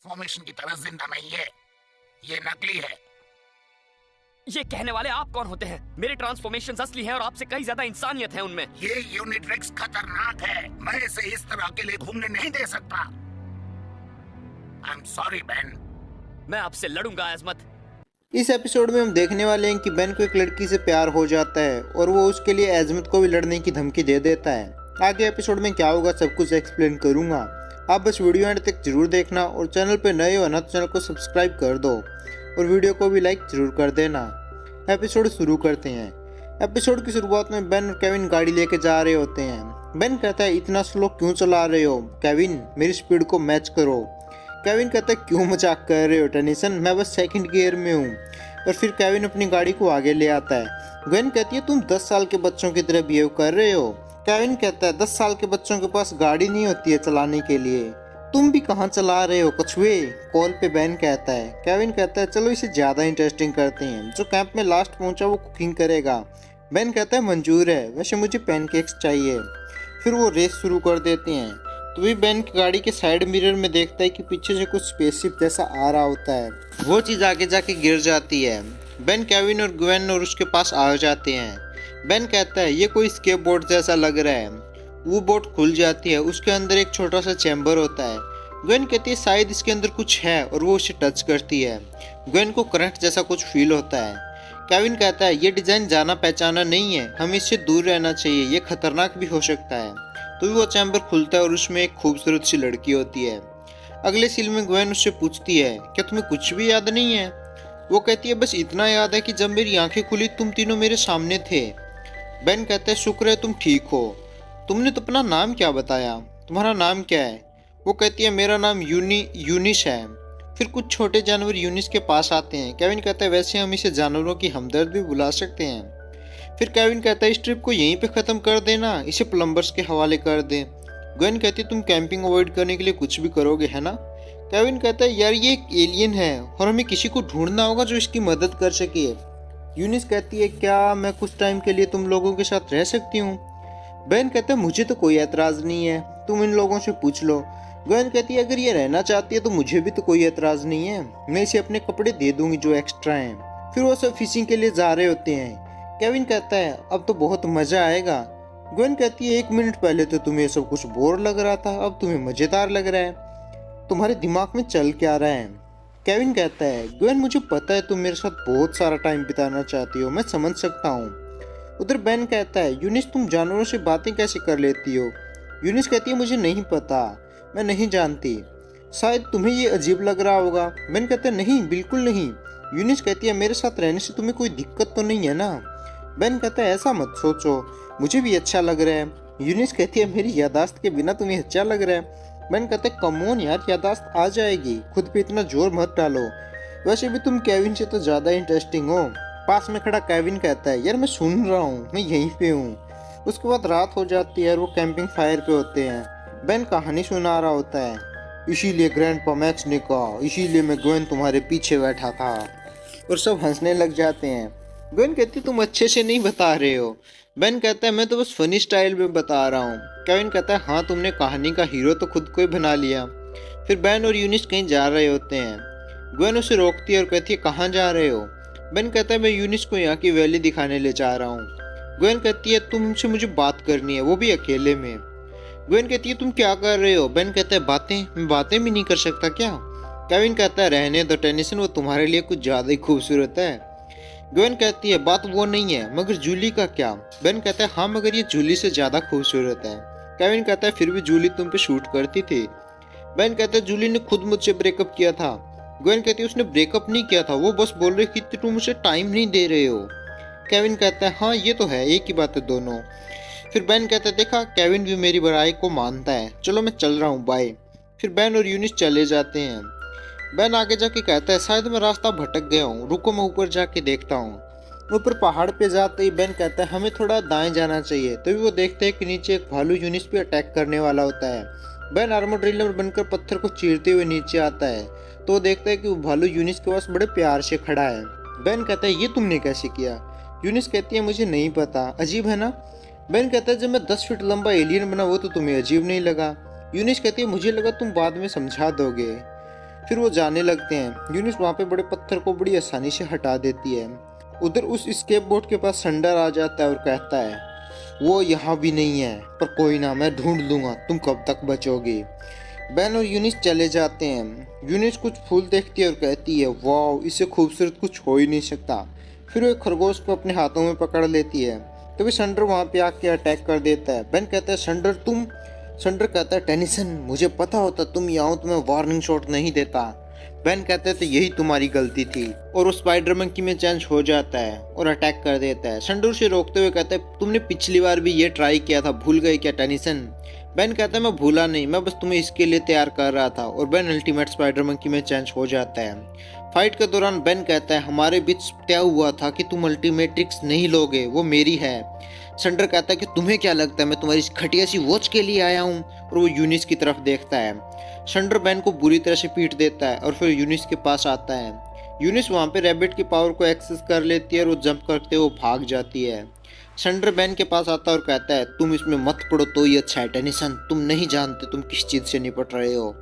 Transformation की तरह जिंदा नहीं है, ये नकली है। ये कहने वाले आप कौन होते हैं? मेरे ट्रांसफॉर्मेशंस असली हैं और आपसे कई ज्यादा इंसानियत है उनमें। ये यूनिट्रिक्स खतरनाक है, मैं इसे इस तरह के लिए घूमने नहीं दे सकता। I am sorry Ben. मैं आपसे लड़ूंगा अजमत। इस एपिसोड में हम देखने वाले हैं कि बेन को एक लड़की से प्यार हो जाता है और वो उसके लिए अजमत को भी लड़ने की धमकी दे देता है। आगे एपिसोड में क्या होगा सब कुछ एक्सप्लेन करूंगा, आप बस वीडियो एंड तक जरूर देखना और चैनल पे नए हो ना तो चैनल को सब्सक्राइब कर दो और वीडियो को भी लाइक जरूर कर देना। एपिसोड शुरू करते हैं। एपिसोड की शुरुआत में बेन और केविन गाड़ी लेके जा रहे होते हैं। बेन कहता है इतना स्लो क्यों चला रहे हो केविन, मेरी स्पीड को मैच करो। केविन कहता है क्यों मजाक कर रहे हो टेनिसन, मैं बस सेकंड गियर में हूँ। और फिर केविन अपनी गाड़ी को आगे ले आता है। ग्वेन कहती है तुम 10 साल के बच्चों की तरह बिहेव कर रहे हो। केविन कहता है 10 साल के बच्चों के पास गाड़ी नहीं होती है चलाने के लिए, तुम भी कहाँ चला रहे हो कछुए। कॉल पे बेन कहता है। केविन कहता है चलो इसे ज़्यादा इंटरेस्टिंग करते हैं, जो कैंप में लास्ट पहुंचा वो कुकिंग करेगा। बेन कहता है मंजूर है, वैसे मुझे पैनकेक्स चाहिए। फिर वो रेस शुरू कर देते हैं। तभी बेन की गाड़ी के साइड मिरर में देखता है कि पीछे से कुछ स्पेसशिप जैसा आ रहा होता है। वो चीज़ आगे जाके गिर जाती है। बेन केविन और ग्वेन और उसके पास आ जाते हैं। बेन कहता है ये कोई स्केप बोर्ड जैसा लग रहा है। वो बोट खुल जाती है, उसके अंदर एक छोटा सा चैम्बर होता है। ग्वेन कहती है शायद इसके अंदर कुछ है और वो उसे टच करती है। ग्वेन को करंट जैसा कुछ फील होता है। केविन कहता है ये डिज़ाइन जाना पहचाना नहीं है, हमें इससे दूर रहना चाहिए, ये खतरनाक भी हो सकता है। तो वो चैम्बर खुलता है और उसमें एक खूबसूरत सी लड़की होती है। अगले सीन में ग्वेन उससे पूछती है क्या तुम्हें कुछ भी याद नहीं है। वो कहती है बस इतना याद है कि जब मेरी आंखें खुली तुम तीनों मेरे सामने थे। बेन कहता है शुक्र है तुम ठीक हो। तुमने तो अपना नाम क्या बताया, तुम्हारा नाम क्या है। वो कहती है मेरा नाम यूनिस है। फिर कुछ छोटे जानवर यूनिस के पास आते हैं। केविन कहता है वैसे हम इसे जानवरों की हमदर्द भी बुला सकते हैं। फिर केविन कहता है इस ट्रिप को यहीं पे ख़त्म कर देना, इसे प्लम्बर्स के हवाले कर दें। ग्वेन कहती है तुम कैंपिंग अवॉइड करने के लिए कुछ भी करोगे है ना। केविन कहता है यार ये एक एलियन है और हमें किसी को ढूंढना होगा जो इसकी मदद कर सके। यूनिस कहती है क्या मैं कुछ टाइम के लिए तुम लोगों के साथ रह सकती हूँ। बेन कहता है मुझे तो कोई एतराज़ नहीं है, तुम इन लोगों से पूछ लो। ग्वेन कहती है अगर ये रहना चाहती है तो मुझे भी तो कोई एतराज़ नहीं है, मैं इसे अपने कपड़े दे दूंगी जो एक्स्ट्रा हैं। फिर वो सब फिशिंग के लिए जा रहे होते हैं। केविन कहता है अब तो बहुत मज़ा आएगा। ग्वेन कहती है 1 मिनट पहले तो तुम्हें सब कुछ बोर लग रहा था, अब तुम्हें मज़ेदार लग रहा है, तुम्हारे दिमाग में चल क्या रहा है। केविन कहता है ग्वेन मुझे पता है तुम मेरे साथ बहुत सारा टाइम बिताना चाहती हो, मैं समझ सकता हूँ। उधर बेन कहता है यूनिस तुम जानवरों से बातें कैसे कर लेती हो। यूनिस कहती है मुझे नहीं पता, मैं नहीं जानती, शायद तुम्हें ये अजीब लग रहा होगा। बेन कहता है नहीं बिल्कुल नहीं। यूनिस कहती है मेरे साथ रहने से तुम्हें कोई दिक्कत तो नहीं है ना। बेन कहता है ऐसा मत सोचो, मुझे भी अच्छा लग रहा है। यूनिस कहती है मेरी यादाश्त के बिना तुम्हें अच्छा लग रहा है। बेन कहते हैं कम ऑन यार, यादाश्त आ जाएगी, खुद पे इतना जोर मत डालो, वैसे भी तुम केविन से तो ज़्यादा इंटरेस्टिंग हो। पास में खड़ा केविन कहता है यार मैं सुन रहा हूँ, मैं यहीं पे हूँ। उसके बाद रात हो जाती है और वो कैंपिंग फायर पे होते हैं। बेन कहानी सुना रहा होता है। इसीलिए ग्रैंडपा मैक्स ने कहा, इसीलिए मैं ग्वेन तुम्हारे पीछे बैठा था। और सब हंसने लग जाते हैं। ग्वेन कहती तुम अच्छे से नहीं बता रहे हो। बेन कहता है मैं तो बस फनी स्टाइल में बता रहा हूँ। केविन कहता है हाँ तुमने कहानी का हीरो तो खुद को ही बना लिया। फिर बेन और यूनिस कहीं जा रहे होते हैं। ग्वेन उसे रोकती है और कहती है कहाँ जा रहे हो। बेन कहता है मैं यूनिस को यहाँ की वैली दिखाने ले जा रहा हूँ। ग्वेन कहती है तुमसे मुझे बात करनी है, वो भी अकेले में। ग्वेन कहती है तुम क्या कर रहे हो। बेन कहता है बातें, मैं बातें भी नहीं कर सकता क्या। केविन कहता है रहने दो टेनिसन, वो तुम्हारे लिए कुछ ज़्यादा ही खूबसूरत है। ग्वेन कहती है बात वो नहीं है, मगर जूली का क्या। बेन कहता है हाँ मगर ये जूली से ज़्यादा खूबसूरत है। केविन कहता है फिर भी जूली तुम पे शूट करती थी। बेन कहता है जूली ने खुद मुझसे ब्रेकअप किया था। ग्वेन कहती है उसने ब्रेकअप नहीं किया था, वो बस बोल रही थी कि तुम मुझे टाइम नहीं दे रहे हो। केविन कहता है हाँ ये तो है, एक ही बात है दोनों। फिर बेन कहता है देखा केविन भी मेरी बुराई को मानता है, चलो मैं चल रहा हूँ बाय। फिर बेन और यूनिस चले जाते हैं। बेन आगे जाके कहता है शायद मैं रास्ता भटक गया हूँ, रुको मैं ऊपर जाके देखता हूँ। ऊपर पहाड़ पे जाते ही बेन कहता है हमें थोड़ा दाएं जाना चाहिए। तभी वो देखते हैं कि नीचे एक भालू यूनिस पे अटैक करने वाला होता है। बेन आर्मर ड्रिलर बनकर पत्थर को चीरते हुए नीचे आता है तो वो देखता है कि वो भालू यूनिस के पास बड़े प्यार से खड़ा है। बेन कहता है ये तुमने कैसे किया। यूनिस कहती है मुझे नहीं पता, अजीब है ना। बेन कहता है जब मैं 10 फीट लंबा एलियन बना वो तो तुम्हें अजीब नहीं लगा। यूनिस कहती है मुझे लगा तुम बाद में समझा दोगे। फिर वो जाने लगते हैं। यूनिस वहाँ पे बड़े पत्थर को बड़ी आसानी से हटा देती है। उधर उस स्केप बोर्ड के पास संडर आ जाता है और कहता है वो यहाँ भी नहीं है, पर कोई ना, मैं ढूंढ लूंगा, तुम कब तक बचोगे। बेन और यूनिस चले जाते हैं। यूनिस कुछ फूल देखती है और कहती है वाह, इससे खूबसूरत कुछ हो ही नहीं सकता। फिर वो एक खरगोश को अपने हाथों में पकड़ लेती है। तभी संडर वहाँ पे आके अटैक कर देता है। बेन कहता है संडर तुम। संडर कहता है टेनिसन, मुझे पता होता तुम यहाँ हो तो मैं वार्निंग शॉट नहीं देता। बेन कहते हैं तो यही तुम्हारी गलती थी, और वो स्पाइडर मंकी में चेंज हो जाता है और अटैक कर देता है। संडर उसे रोकते हुए कहता है तुमने पिछली बार भी ये ट्राई किया था, भूल गए क्या टेनिसन। बेन कहता है मैं भूला नहीं, मैं बस तुम्हें इसके लिए तैयार कर रहा था, और बेन अल्टीमेट स्पाइडर मंकी में चेंज हो जाता है। फाइट के दौरान बेन कहता है हमारे बीच तय हुआ था कि तुम अल्टीमेट ट्रिक्स नहीं लोगे, वो मेरी है। संडर कहता है कि तुम्हें क्या लगता है मैं तुम्हारी इस घटिया सी वॉच के लिए आया हूँ, और वो यूनिस की तरफ देखता है। संडर बेन को बुरी तरह से पीट देता है और फिर यूनिस के पास आता है। यूनिस वहाँ पे रैबिट की पावर को एक्सेस कर लेती है और वो जंप करते हुए भाग जाती है। संडर बेन के पास आता है और कहता है तुम इसमें मत पड़ो तो ही अच्छा है टेनिसन, तुम नहीं जानते तुम किस चीज़ से निपट रहे हो।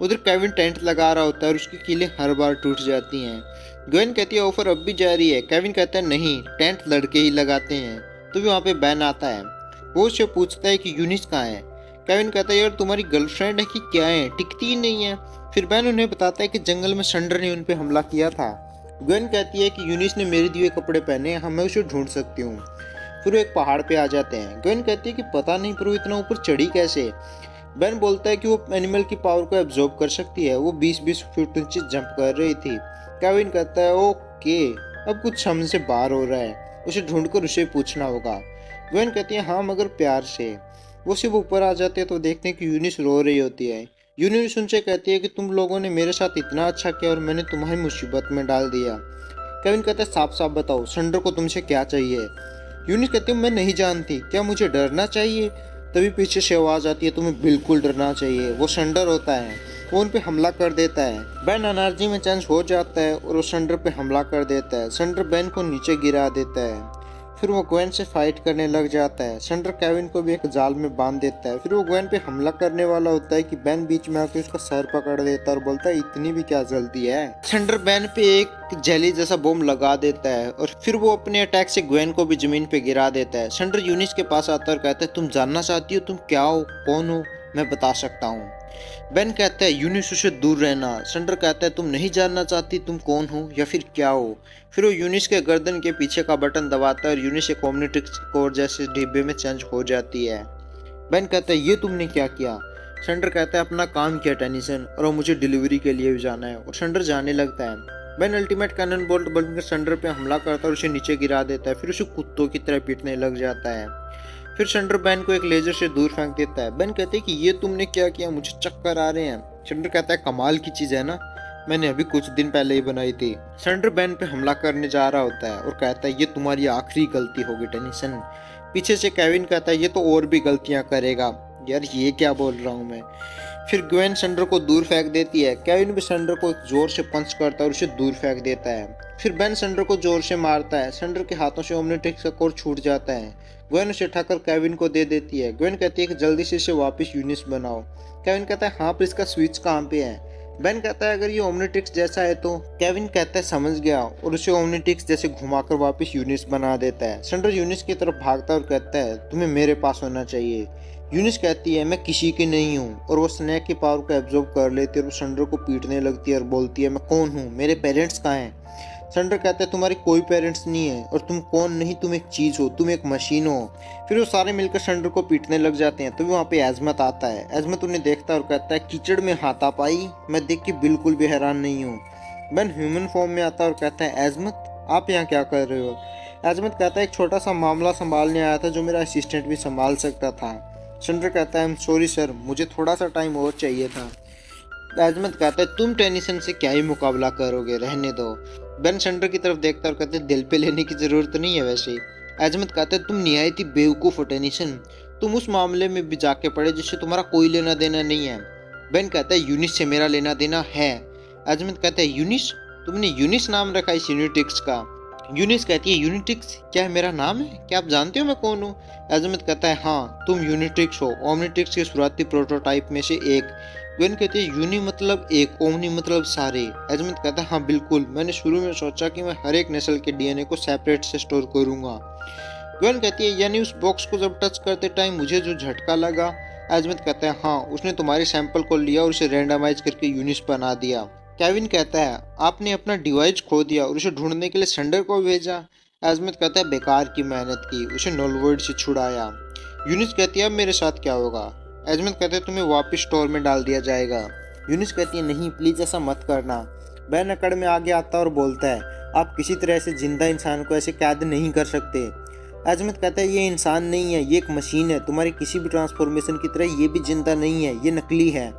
उधर केविन टेंट लगा रहा होता है और उसकी कीलें हर बार टूट जाती हैं। ग्वेन कहती है ऑफर अब भी जारी है। केविन कहता है नहीं, टेंट लड़के ही लगाते हैं। तो भी वहाँ पे बैन आता है। वो उससे पूछता है कि यूनिस कहाँ है। केविन कहता है यार तुम्हारी गर्लफ्रेंड है कि क्या है, टिकती ही नहीं है। फिर बैन उन्हें बताता है कि जंगल में संडर ने उन पे हमला किया था। ग्वेन कहती है कि यूनिस ने मेरे दिए कपड़े पहने, हाँ मैं उसे ढूंढ सकती हूँ। फिर वो एक पहाड़ पे आ जाते हैं। ग्वेन कहती है कि पता नहीं पर वो इतना ऊपर चढ़ी कैसे। बेन बोलता है कि वो एनिमल की पावर को एब्जॉर्ब कर सकती है, वो 20-20 फीट ऊंची जंप कर रही थी। केविन कहता है ओके, अब कुछ हमसे बाहर हो रहा है, उसे ढूंढकर उसे पूछना होगा। ग्वेन कहती है हाँ मगर प्यार से। वो सिर्फ ऊपर आ जाते हैं तो देखते हैं कि यूनिस रो रही होती है। यूनिस उनसे कहती है कि तुम लोगों ने मेरे साथ इतना अच्छा किया और मैंने तुम्हारी मुसीबत में डाल दिया। केविन कहता है साफ साफ बताओ संडर को तुमसे क्या चाहिए। यूनिस कहती है मैं नहीं जानती, क्या मुझे डरना चाहिए। तभी पीछे से आवाज आती है तुम्हें बिल्कुल डरना चाहिए, वो संडर होता है, वो उन पे हमला कर देता है। बेन एनर्जी में चेंज हो जाता है और वो संडर पे हमला कर देता है। संडर बेन को नीचे गिरा देता है। फिर वो ग्वेन से फाइट करने लग जाता है। संडर केविन को भी एक जाल में बांध देता है। फिर वो ग्वेन पे हमला करने वाला होता है कि बेन बीच में आके उसका सर पकड़ देता है और बोलता है इतनी भी क्या जल्दी है। संडर बेन पे एक जेली जैसा बम लगा देता है और फिर वो अपने अटैक से ग्वेन को भी जमीन पे गिरा देता है। संडर यूनिस के पास आता है और कहता है तुम जानना चाहती हो तुम क्या हो, कौन हो, मैं बता सकता हूँ। बेन कहता है यूनिस उससे दूर रहना। संडर कहता है तुम नहीं जानना चाहती तुम कौन हो या फिर क्या हो। फिर वो यूनिस के गर्दन के पीछे का बटन दबाता है और यूनिस एक ओमनिट्रिक्स कोर जैसे डिब्बे में चेंज हो जाती है। बेन कहता है ये तुमने क्या किया। संडर कहता है अपना काम किया टेनिसन, और वो मुझे डिलीवरी के लिए भी जाना है, और संडर जाने लगता है। बेन अल्टीमेट कैनन बोल्ट बनकर संडर पे हमला करता है और उसे नीचे गिरा देता है। फिर उसे कुत्तों की तरह पीटने लग जाता है। फिर संडर बेन को एक लेजर से दूर फेंक देता है। बेन कहते हैं कि ये तुमने क्या किया, मुझे चक्कर आ रहे हैं। संडर कहता है कमाल की चीज है ना, मैंने अभी कुछ दिन पहले ही बनाई थी। संडर बेन पे हमला करने जा रहा होता है और कहता है ये तुम्हारी आखिरी गलती होगी टेनिसन। पीछे से केविन कहता है ये तो और भी गलतियां करेगा। यार ये क्या बोल रहा हूँ मैं। फिर ग्वेन संडर को दूर फेंक देती है। केविन भी संडर को जोर से पंच करता है और उसे दूर फेंक देता है। फिर बेन संडर को जोर से मारता है। संडर के हाथों से ओमनिट्रिक्स का कोर छूट जाता है। ग्वेन उसे उठाकर केविन को दे देती है। ग्वेन कहती है कि जल्दी से इसे वापस यूनिस बनाओ। केविन कहता है हाँ पर इसका स्विच कहाँ पे है। बेन कहता है अगर ये ओमनिट्रिक्स जैसा है तो। केविन कहता है समझ गया, और उसे ओमनिट्रिक्स जैसे घुमाकर वापस यूनिस बना देता है। संडर यूनिस की तरफ भागता है और कहता है तुम्हें मेरे पास होना चाहिए। यूनिस कहती है मैं किसी की नहीं हूँ, और वो स्नेक की पावर को एब्जॉर्ब कर लेती है और वो संडर को पीटने लगती है और बोलती है मैं कौन हूँ, मेरे पेरेंट्स कहाँ हैं। संडर कहता है तुम्हारे कोई पेरेंट्स नहीं है, और तुम कौन नहीं, तुम एक चीज़ हो, तुम एक मशीन हो। फिर वो सारे मिलकर संडर को पीटने लग जाते हैं। तो वहाँ पे एजमत आता है। एजमत उन्हें देखता है और कहता है कीचड़ में हाथापाई, मैं देख के बिल्कुल भी हैरान नहीं हूँ। बेन ह्यूमन फॉर्म में आता है और कहता है एजमत आप यहाँ क्या कर रहे हो। एजमत कहता है एक छोटा सा मामला संभालने आया था जो मेरा असिस्टेंट भी संभाल सकता था। संडर कहता है आई एम सॉरी सर, मुझे थोड़ा सा टाइम और चाहिए था। एजमत कहता है तुम टेनिसन से क्या ही मुकाबला करोगे, रहने दो। बेन संडर की तरफ देखता और कहते दिल पे लेने की जरूरत नहीं है वैसे। एजमत कहता है तुम निहायत ही बेवकूफ़ हो टेनिसन, तुम उस मामले में भी जाके पड़े जिससे तुम्हारा कोई लेना देना नहीं है। बेन कहता है यूनिस से मेरा लेना देना है। एजमत कहता है यूनिस, तुमने यूनिस नाम रखा इस यूनिट्रिक्स का। यूनिस कहती है यूनिट्रिक्स क्या मेरा नाम है, क्या आप जानते हो मैं कौन हूँ। एजमत कहता है हाँ तुम यूनिट्रिक्स हो, ओमनिट्रिक्स के शुरुआती प्रोटोटाइप में से एक। ग्वेन कहती है यूनी मतलब एक, ओमनी मतलब सारे। एजमत कहता है हाँ बिल्कुल, मैंने शुरू में सोचा कि मैं हर एक नस्ल के डीएनए को सेपरेट से स्टोर करूंगा। ग्वेन कहती है यानी उस बॉक्स को जब टच करते टाइम मुझे जो झटका लगा। एजमत कहता है हाँ, उसने तुम्हारी सैंपल को लिया और उसे रैंडमाइज करके यूनिस बना दिया। केविन कहता है आपने अपना डिवाइस खो दिया और उसे ढूंढने के लिए संडर को भेजा। एजमत कहता है बेकार की मेहनत की, उसे नॉलवर्ड से छुड़ाया। यूनिस कहती है अब मेरे साथ क्या होगा। एजमत कहते हैं तुम्हें वापस स्टोर में डाल दिया जाएगा। यूनिस कहती है नहीं प्लीज ऐसा मत करना। बैन अकड़ में आगे आता है और बोलता है आप किसी तरह से जिंदा इंसान को ऐसे कैद नहीं कर सकते। एजमत कहता है ये इंसान नहीं है, ये एक मशीन है, तुम्हारी किसी भी ट्रांसफॉर्मेशन की तरह ये भी जिंदा नहीं है, ये नकली है।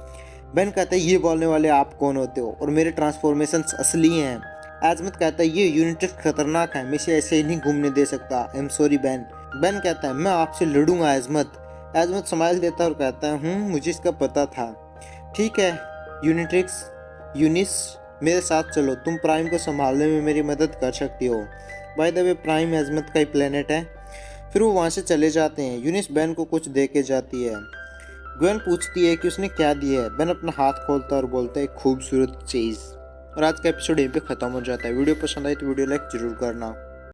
बैन कहता है ये बोलने वाले आप कौन होते हो और मेरे ट्रांसफॉर्मेशन असली हैं। एजमत कहता है ये यूनिट खतरनाक है, मैं इसे ऐसे ही नहीं घूमने दे सकता। I am sorry ban. Ban कहता है मैं आपसे लड़ूंगा एजमत। एजमत स्माइल देता है और कहता है मुझे इसका पता था। ठीक है यूनिट्रिक्स, यूनिस मेरे साथ चलो, तुम प्राइम को संभालने में मेरी मदद कर सकती हो। बाय द वे प्राइम एजमत का ही प्लेनेट है। फिर वो वहाँ से चले जाते हैं। यूनिस बैन को कुछ दे के जाती है। ग्वेन पूछती है कि उसने क्या दिया है। बैन अपना हाथ खोलता है और बोलता है खूबसूरत चीज़। और आज का एपिसोड यहीं पे ख़त्म हो जाता है। वीडियो पसंद आई तो वीडियो लाइक जरूर करना।